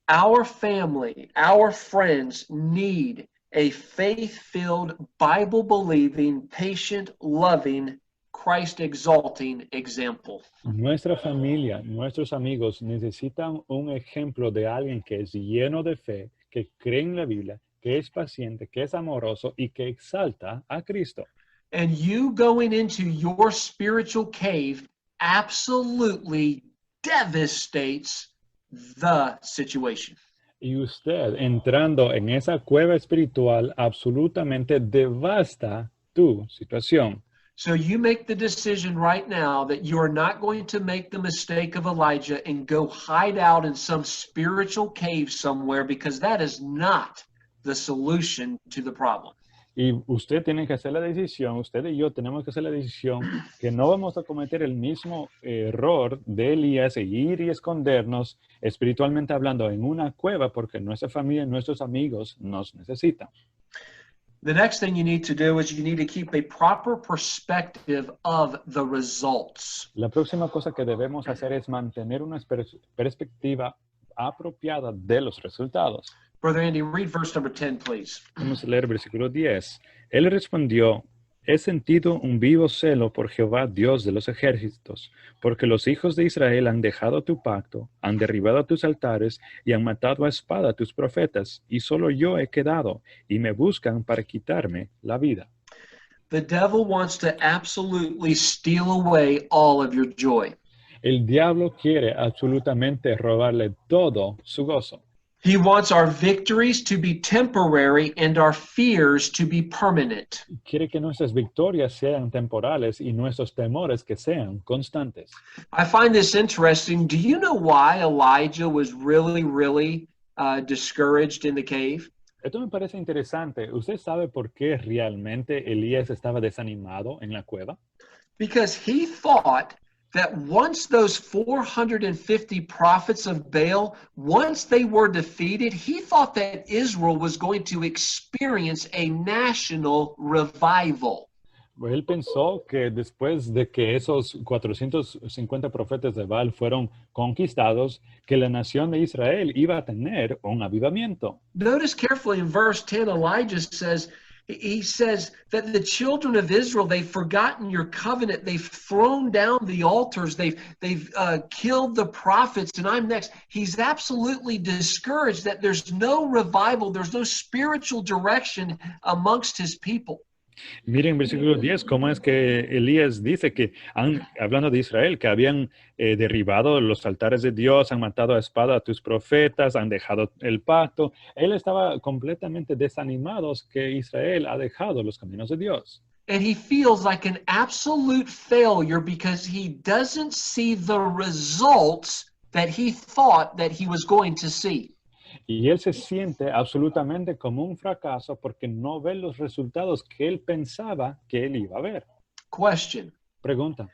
Our family, our friends need a faith-filled, Bible-believing, patient, loving, Christ-exalting example. Nuestra familia, nuestros amigos necesitan un ejemplo de alguien que es lleno de fe, que cree en la Biblia, que es paciente, que es amoroso y que exalta a Cristo. And you going into your spiritual cave absolutely devastates the situation. Y usted entrando en esa cueva espiritual absolutamente devasta tu situación. So you make the decision right now that you are not going to make the mistake of Elijah and go hide out in some spiritual cave somewhere, because that is not the solution to the problem. Y usted tiene que hacer la decisión, usted y yo tenemos que hacer la decisión que no vamos a cometer el mismo error de Elías e ir y escondernos espiritualmente hablando en una cueva porque nuestra familia y nuestros amigos nos necesitan. The next thing you need to do is you need to keep a proper perspective of the results. La próxima cosa que debemos hacer es mantener una perspectiva apropiada de los resultados. Brother Andy, read verse number 10, please. Vamos a leer versículo 10. Él respondió, he sentido un vivo celo por Jehová, Dios de los ejércitos, porque los hijos de Israel han dejado tu pacto, han derribado tus altares y han matado a espada a tus profetas, y solo yo he quedado, y me buscan para quitarme la vida. The devil wants to absolutely steal away all of your joy. El diablo quiere absolutamente robarle todo su gozo. He wants our victories to be temporary and our fears to be permanent. Quiere que nuestras victorias sean temporales y nuestros temores que sean constantes. I find this interesting. Do you know why Elijah was really discouraged in the cave? Esto me parece interesante. ¿Usted sabe por qué realmente Elías estaba desanimado en la cueva? Because he thought that once those 450 prophets of Baal, once they were defeated, he thought that Israel was going to experience a national revival. Él pensó que después de que esos 450 profetas de Baal fueron conquistados, que la nación de Israel iba a tener un avivamiento. Notice carefully in verse 10, Elijah says, he says that the children of Israel, they've forgotten your covenant. They've thrown down the altars. They've killed the prophets, and I'm next. He's absolutely discouraged that there's no revival. There's no spiritual direction amongst his people. Miren versículo 10, cómo es que Elías dice que, hablando de Israel, que habían derribado los altares de Dios, han matado a espada a tus profetas, han dejado el pacto. Él estaba completamente desanimado que Israel ha dejado los caminos de Dios. And he feels like an absolute failure because he doesn't see the results that he thought that he was going to see. Y él se siente absolutamente como un fracaso porque no ve los resultados que él pensaba que él iba a ver. Question. Pregunta.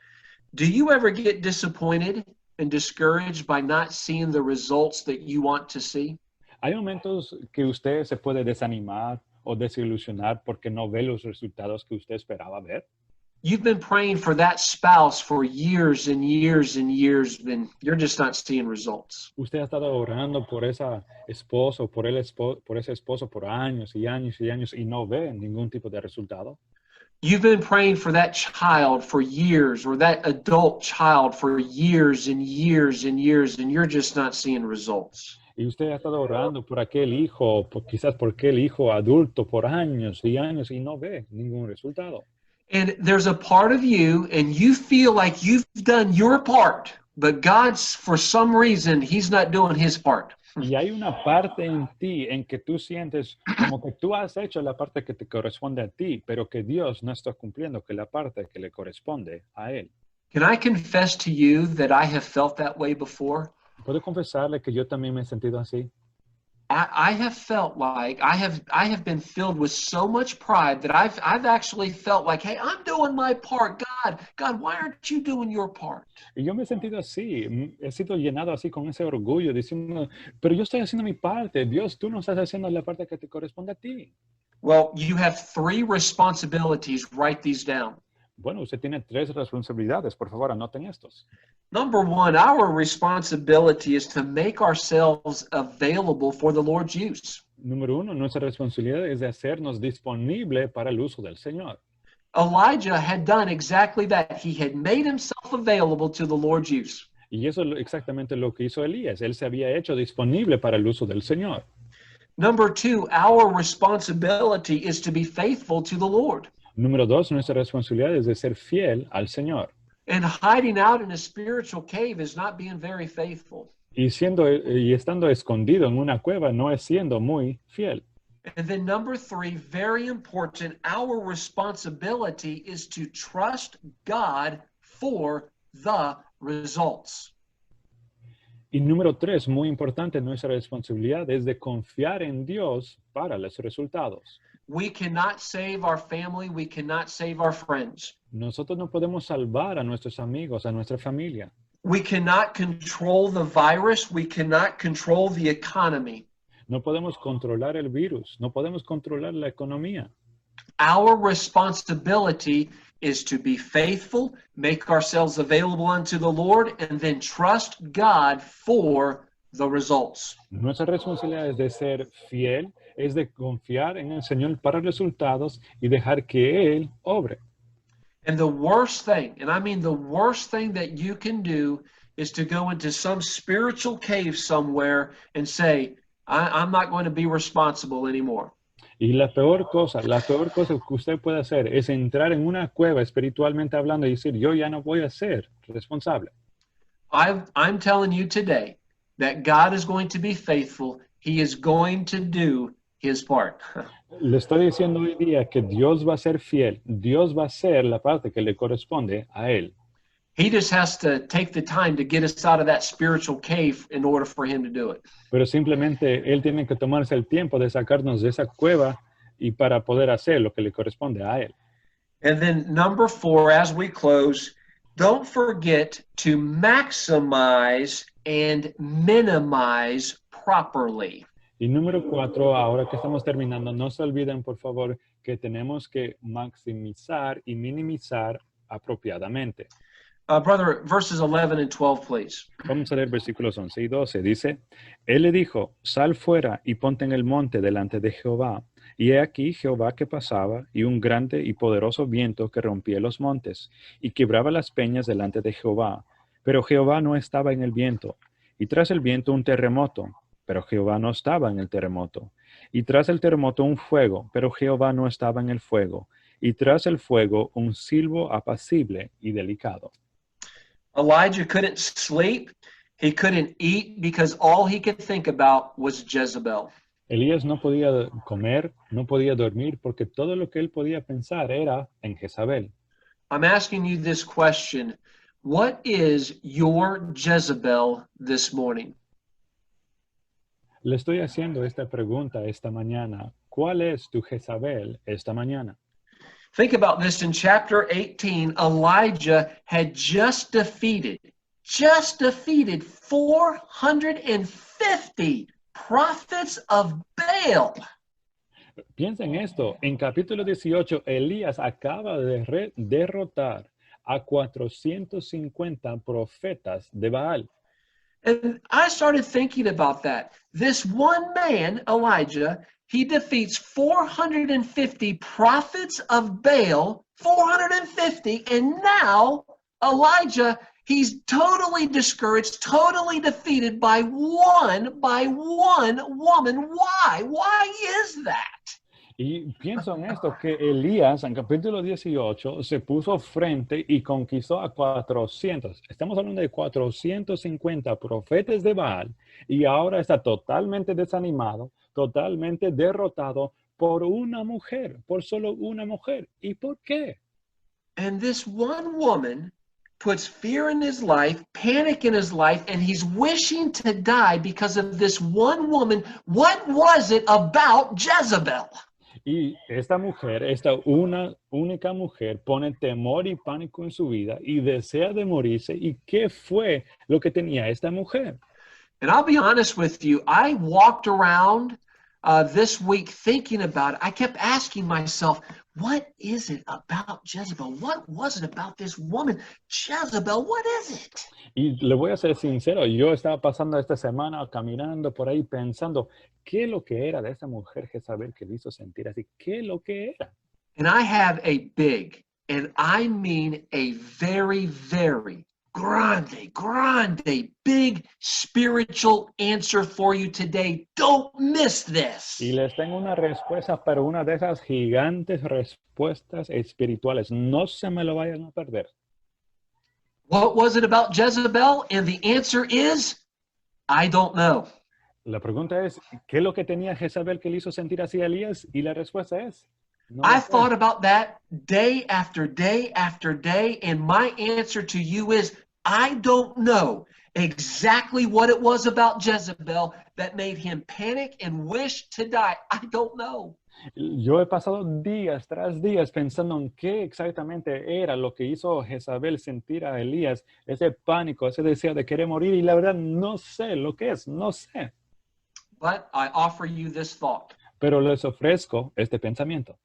Do you ever get disappointed and discouraged by not seeing the results that you want to see? ¿Hay momentos que usted se puede desanimar o desilusionar porque no ve los resultados que usted esperaba ver? You've been praying for that spouse for years and years and years, and you're just not seeing results. Usted ha estado orando por esa esposo, por ese esposo por años y años y años y no ve ningún tipo de resultado. You've been praying for that child for years, or that adult child for years and years and years, and you're just not seeing results. Y usted ha estado orando por aquel hijo, quizás por aquel hijo adulto por años y años y no ve ningún resultado. And there's a part of you, and you feel like you've done your part, but God's, for some reason, he's not doing his part. Y hay una parte en ti en que tú sientes como que tú has hecho la parte que te corresponde a ti, pero que Dios no está cumpliendo que la parte que le corresponde a Él. Can I confess to you that I have felt that way before? ¿Puedo confesarle que yo también me he sentido así? I have felt like I have been filled with so much pride that I've actually felt like, hey, I'm doing my part. God, why aren't you doing your part? Y yo me he sentido así, he sido llenado así con ese orgullo, diciendo, pero yo estoy haciendo mi parte. Dios, tú no estás haciendo la parte que te corresponde a ti. Well, you have 3 responsibilities. Write these down. Bueno, usted tiene 3 responsabilidades. Por favor, anoten estos. Number 1, our responsibility is to make ourselves available for the Lord's use. Número 1, nuestra responsabilidad es de hacernos disponible para el uso del Señor. Elijah had done exactly that. He had made himself available to the Lord's use. Y eso es exactamente lo que hizo Elías. Él se había hecho disponible para el uso del Señor. Number 2, our responsibility is to be faithful to the Lord. Número 2, nuestra responsabilidad es de ser fiel al Señor. And hiding out in a spiritual cave is not being very faithful. Y estando escondido en una cueva no es siendo muy fiel. And then number 3, very important, our responsibility is to trust God for the results. Y número 3, muy importante, nuestra responsabilidad es de confiar en Dios para los resultados. We cannot save our family. We cannot save our friends. Nosotros no podemos salvar a nuestros amigos, a nuestra familia. We cannot control the virus. We cannot control the economy. No podemos controlar el virus. No podemos controlar la economía. Our responsibility is to be faithful, make ourselves available unto the Lord, and then trust God for the results. Nuestra responsabilidad es de ser fiel, es de confiar en el Señor para resultados y dejar que Él obre. And the worst thing, and I mean the worst thing that you can do, is to go into some spiritual cave somewhere and say, I'm not going to be responsible anymore. Y la peor cosa que usted puede hacer es entrar en una cueva espiritualmente hablando y decir, yo ya no voy a ser responsable. I'm telling you today that God is going to be faithful. He is going to do his part. Le estoy diciendo hoy día que Dios va a ser fiel. Dios va a hacer la parte que le corresponde a Él. He just has to take the time to get us out of that spiritual cave in order for him to do it. Pero simplemente Él tiene que tomarse el tiempo de sacarnos de esa cueva y para poder hacer lo que le corresponde a Él. And then number 4, as we close, don't forget to maximize and minimize properly. Y número 4, ahora que estamos terminando, no se olviden, por favor, que tenemos que maximizar y minimizar apropiadamente. Brother, verses 11 and 12, please. Vamos a leer versículos 11 y 12. Dice, Él le dijo, sal fuera y ponte en el monte delante de Jehová. Y he aquí Jehová que pasaba, y un grande y poderoso viento que rompía los montes, y quebraba las peñas delante de Jehová. Pero Jehová no estaba en el viento. Y tras el viento un terremoto, pero Jehová no estaba en el terremoto. Y tras el terremoto un fuego, pero Jehová no estaba en el fuego. Y tras el fuego un silbo apacible y delicado. Elijah couldn't sleep. He couldn't eat because all he could think about was Jezebel. Elías no podía comer, no podía dormir, porque todo lo que él podía pensar era en Jezabel. I'm asking you this question. What is your Jezebel this morning? Le estoy haciendo esta pregunta esta mañana. ¿Cuál es tu Jezabel esta mañana? Think about this. In chapter 18, Elijah had just defeated 450 prophets of Baal. Piensa en esto. En capítulo 18, Elías acaba de derrotar a 450 profetas de Baal. And I started thinking about that. This one man, Elijah, he defeats 450 prophets of Baal, 450, and now Elijah, he's totally discouraged, totally defeated by one woman. Why? Why is that? Y pienso en esto, que Elías en capítulo 18 se puso frente y conquistó a 400. Estamos hablando de 450 profetas de Baal y ahora está totalmente desanimado, totalmente derrotado por una mujer, por solo una mujer. ¿Y por qué? And this one woman puts fear in his life, panic in his life, and he's wishing to die because of this one woman. What was it about Jezebel? Y esta mujer, esta única mujer, pone temor y pánico en su vida y desea de morirse. ¿Y qué fue lo que tenía esta mujer? And I'll be honest with you, I walked around this week thinking about it. I kept asking myself, what is it about Jezebel? What was it about this woman, Jezebel? What is it? Y le voy a ser sincero, yo estaba pasando esta semana caminando por ahí pensando, ¿qué es lo que era de esa mujer Jezabel que le hizo sentir así? ¿Qué es lo que era? And I have a big, and I mean a very, very grande, big spiritual answer for you today. Don't miss this. Y les tengo una respuesta, pero una de esas gigantes respuestas espirituales. No se me lo vayan a perder. What was it about Jezebel? And the answer is, I don't know. La pregunta es, ¿qué es lo que tenía Jezabel que le hizo sentir así a Elías? Y la respuesta es, no lo I sé. thought about that day after day after day, and my answer to you is, I don't know exactly what it was about Jezebel that made him panic and wish to die. I don't know. Yo he pasado días tras días pensando en qué exactamente era lo que hizo Jezabel sentir a Elías, ese pánico, ese deseo de querer morir, y la verdad no sé lo que es, no sé. But I offer you this thought. Pero les ofrezco este pensamiento.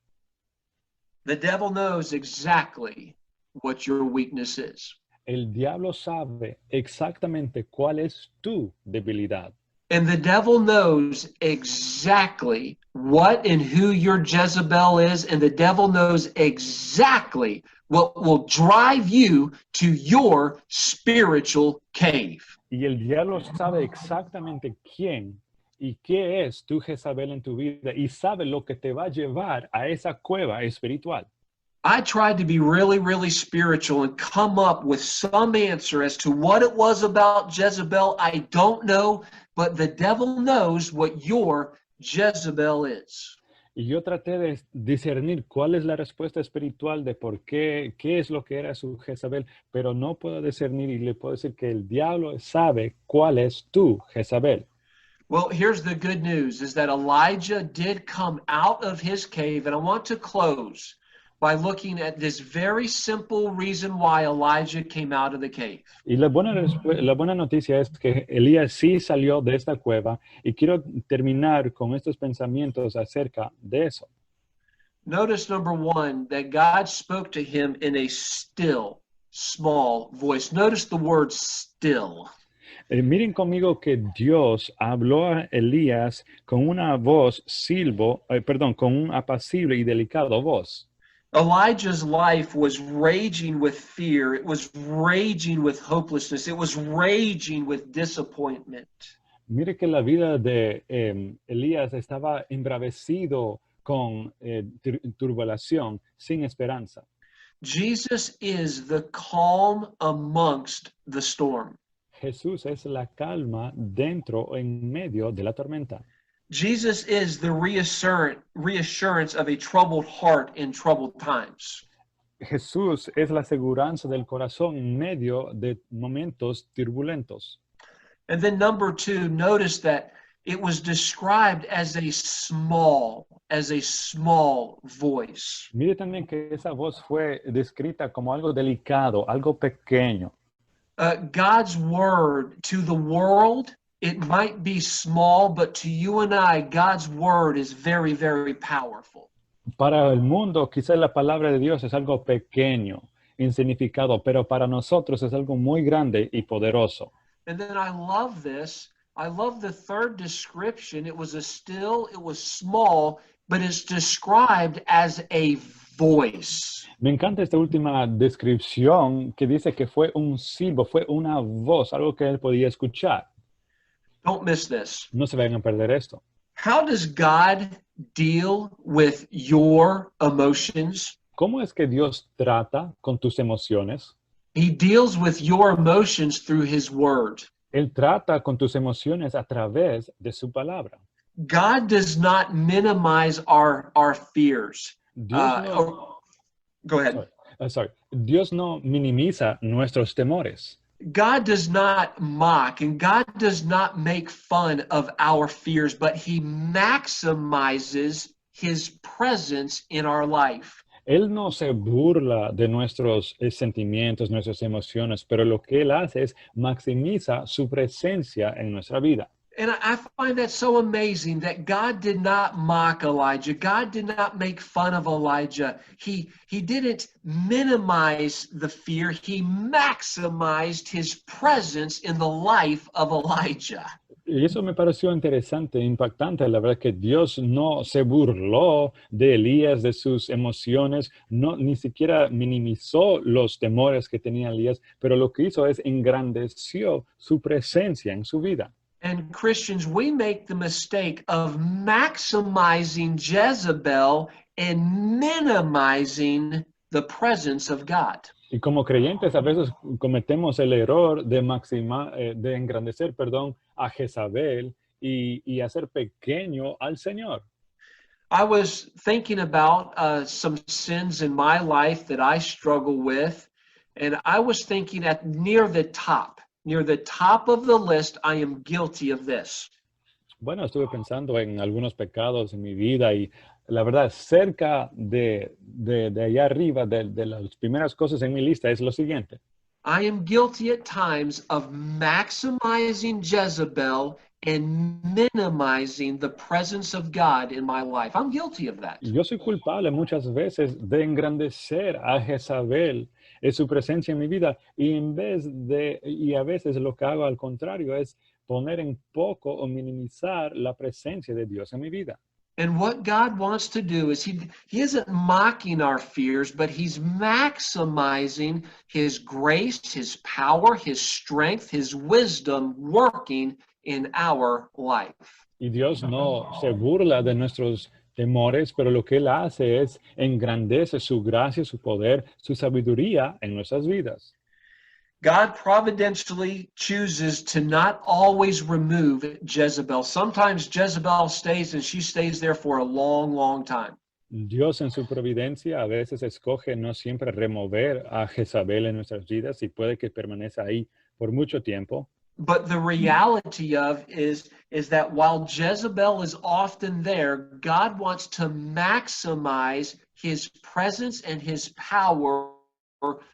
The devil knows exactly what your weakness is. El diablo sabe exactamente cuál es tu debilidad. And the devil knows exactly what and who your Jezebel is, and the devil knows exactly what will drive you to your spiritual cave. Y el diablo sabe exactamente quién y qué es tu Jezabel en tu vida y sabe lo que te va a llevar a esa cueva espiritual. I tried to be really, really spiritual and come up with some answer as to what it was about Jezebel. I don't know, but the devil knows what your Jezebel is. Y yo traté de discernir cuál es la respuesta espiritual de por qué es lo que era su Jezabel, pero no puedo discernir y le puedo decir que el diablo sabe cuál es tu Jezabel. Well, here's the good news is that Elijah did come out of his cave, and I want to close by looking at this very simple reason why Elijah came out of the cave. Y la buena noticia es que Elías sí salió de esta cueva y quiero terminar con estos pensamientos acerca de eso. Notice number one, that God spoke to him in a still, small voice. Notice the word still. Miren conmigo que Dios habló a Elías con una voz con un apacible y delicado voz. Elijah's life was raging with fear. It was raging with hopelessness. It was raging with disappointment. Mire que la vida de Elías estaba embravecido con turbulación, sin esperanza. Jesus is the calm amongst the storm. Jesús es la calma dentro o en medio de la tormenta. Jesus is the reassurance of a troubled heart in troubled times. Jesús es la seguridad del corazón en medio de momentos turbulentos. And then number two, notice that it was described as a small voice. Mire también que esa voz fue descrita como algo delicado, algo pequeño. God's word to the world, it might be small, but to you and I, God's word is very, very powerful. Para el mundo, quizás la palabra de Dios es algo pequeño, insignificado, pero para nosotros es algo muy grande y poderoso. And then I love this. I love the third description. It was small, but it's described as a voice. Me encanta esta última descripción que dice que fue un silbo, fue una voz, algo que él podía escuchar. Don't miss this. No se vayan a perder esto. How does God deal with your emotions? ¿Cómo es que Dios trata con tus emociones? He deals with your emotions through his word. Él trata con tus emociones a través de su palabra. God does not minimize our fears. Go ahead. Dios no minimiza nuestros temores. God does not mock and God does not make fun of our fears, but he maximizes his presence in our life. Él no se burla de nuestros sentimientos, nuestras emociones, pero lo que él hace es maximiza su presencia en nuestra vida. And I find that so amazing that God did not mock Elijah. God did not make fun of Elijah. He didn't minimize the fear. He maximized his presence in the life of Elijah. Y eso me pareció interesante, impactante. La verdad que Dios no se burló de Elías, de sus emociones, ni siquiera minimizó los temores que tenía Elías, pero lo que hizo es engrandeció su presencia en su vida. And Christians, we make the mistake of maximizing Jezebel and minimizing the presence of God. Y como creyentes a veces cometemos el error de engrandecer, a Jezabel y hacer pequeño al Señor. I was thinking about some sins in my life that I struggle with, and I was thinking near the top of the list, I am guilty of this. Bueno, estuve pensando en algunos pecados en mi vida y la verdad, cerca de allá arriba, de las primeras cosas en mi lista es lo siguiente. I am guilty at times of maximizing Jezebel and minimizing the presence of God in my life. I'm guilty of that. Yo soy culpable muchas veces de engrandecer a Jezabel en su presencia en mi vida y a veces lo que hago al contrario es poner en poco o minimizar la presencia de Dios en mi vida. And what God wants to do is he isn't mocking our fears, but he's maximizing his grace, his power, his strength, his wisdom working in our life. Y Dios no se burla de nuestros temores, pero lo que él hace es engrandece su gracia, su poder, su sabiduría en nuestras vidas. God providentially chooses to not always remove Jezebel. Sometimes Jezebel stays and she stays there for a long, long time. Dios en su providencia a veces escoge no siempre remover a Jezabel en nuestras vidas y puede que permanezca ahí por mucho tiempo. But the reality of is that while Jezebel is often there, God wants to maximize his presence and his power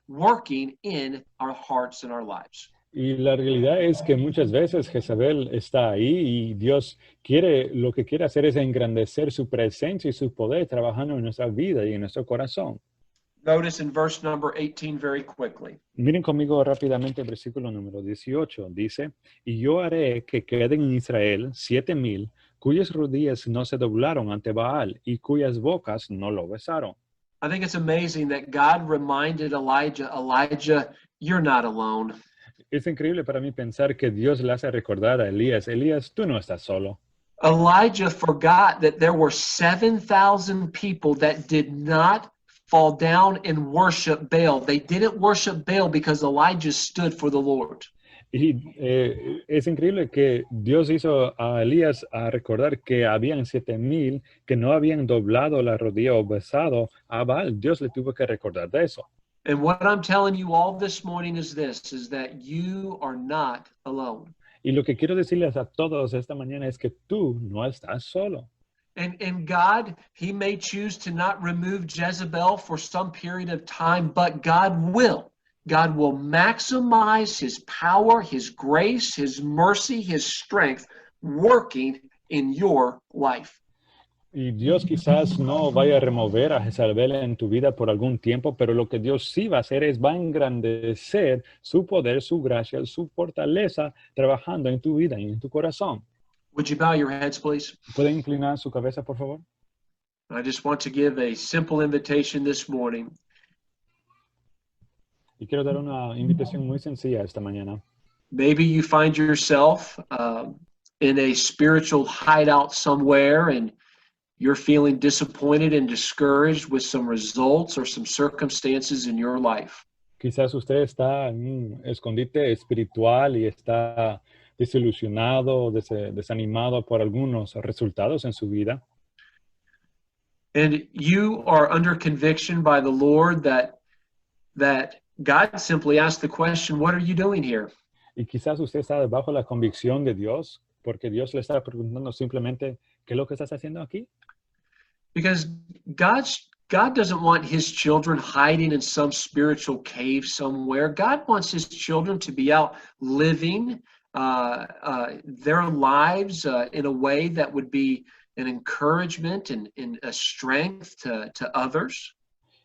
working in our hearts and our lives. Y la realidad es que muchas veces Jezabel está ahí y Dios lo que quiere hacer es engrandecer su presencia y su poder trabajando en nuestra vida y en nuestro corazón. Notice in verse number 18 very quickly. Miren conmigo rápidamente el versículo número 18. Dice, y yo haré que queden en Israel 7,000 cuyas rodillas no se doblaron ante Baal y cuyas bocas no lo besaron. I think it's amazing that God reminded Elijah, you're not alone. Es increíble para mí pensar que Dios le hace recordar a Elías, tú no estás solo. Elijah forgot that there were 7,000 people that did not fall down and worship Baal. They didn't worship Baal because Elijah stood for the Lord. Y es increíble que Dios hizo a Elías a recordar que habían 7,000 que no habían doblado la rodilla o besado a Baal. Dios le tuvo que recordar de eso. And what I'm telling you all this morning is this, is that you are not alone. Y lo que quiero decirles a todos esta mañana es que tú no estás solo. And God, he may choose to not remove Jezebel for some period of time, but God will. God will maximize his power, his grace, his mercy, his strength working in your life. Y Dios quizás no vaya a remover a Jezabel en tu vida por algún tiempo, pero lo que Dios sí va a hacer es va a engrandecer su poder, su gracia, su fortaleza trabajando en tu vida y en tu corazón. Would you bow your heads, please? ¿Pueden inclinar su cabeza, por favor? I just want to give a simple invitation this morning. Y quiero dar una invitación muy sencilla esta mañana. Maybe you find yourself in a spiritual hideout somewhere and you're feeling disappointed and discouraged with some results or some circumstances in your life. Quizás usted está en un escondite espiritual y está desilusionado, desanimado por algunos resultados en su vida. And you are under conviction by the Lord that God simply asked the question, what are you doing here? Y quizás usted está bajo la convicción de Dios, porque Dios le está preguntando simplemente, ¿qué es lo que estás haciendo aquí? Because God doesn't want his children hiding in some spiritual cave somewhere. God wants his children to be out living their lives in a way that would be an encouragement and a strength to others.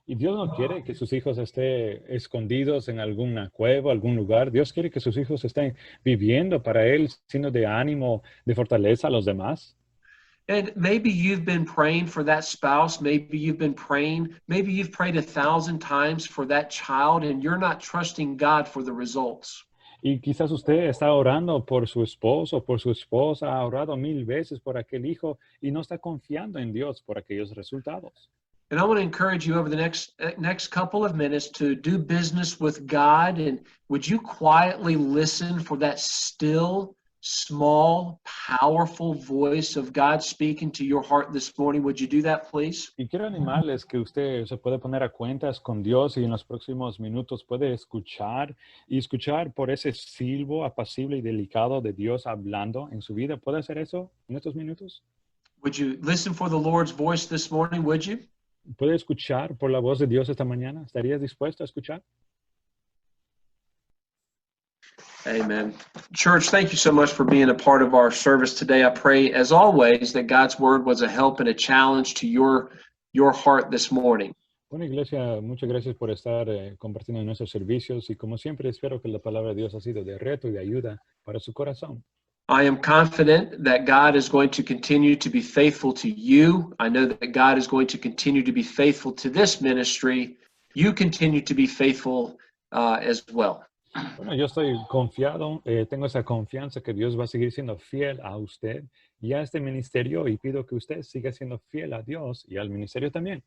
Y Dios no quiere que sus hijos estén escondidos en alguna cueva, algún lugar. Dios quiere que sus hijos estén viviendo para Él, siendo de ánimo, de fortaleza a los demás. And maybe you've been praying for that spouse. Maybe you've been praying. Maybe you've prayed 1,000 times for that child and you're not trusting God for the results. Y quizás usted está orando por su esposo, por su esposa, ha orado 1,000 veces por aquel hijo y no está confiando en Dios por aquellos resultados. And I want to encourage you over the next couple of minutes to do business with God. And would you quietly listen for that still, small, powerful voice of God speaking to your heart this morning? Would you do that, please? Y quiero animarles que usted se puede poner a cuentas con Dios y en los próximos minutos puede escuchar por ese silbo apacible y delicado de Dios hablando en su vida. ¿Puede hacer eso en estos minutos? Would you listen for the Lord's voice this morning, would you? ¿Puede escuchar por la voz de Dios esta mañana? ¿Estarías dispuesto a escuchar? Amen. Church, thank you so much for being a part of our service today. I pray, as always, that God's word was a help and a challenge to your heart this morning. Bueno, iglesia, muchas gracias por estar compartiendo nuestros servicios y como siempre espero que la palabra de Dios ha sido de reto y de ayuda para su corazón. I am confident that God is going to continue to be faithful to you. I know that God is going to continue to be faithful to this ministry. You continue to be faithful as well. Bueno, yo estoy confiado, tengo esa confianza que Dios va a seguir siendo fiel a usted y a este ministerio y pido que usted siga siendo fiel a Dios y al ministerio también.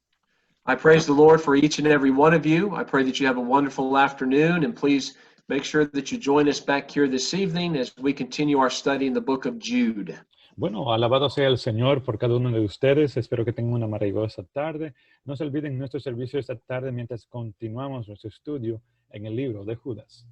I praise the Lord for each and every one of you. I pray that you have a wonderful afternoon and please make sure that you join us back here this evening as we continue our study in the book of Jude. Bueno, alabado sea el Señor por cada uno de ustedes. Espero que tengan una maravillosa tarde. No se olviden nuestro servicio esta tarde mientras continuamos nuestro estudio en el libro de Judas.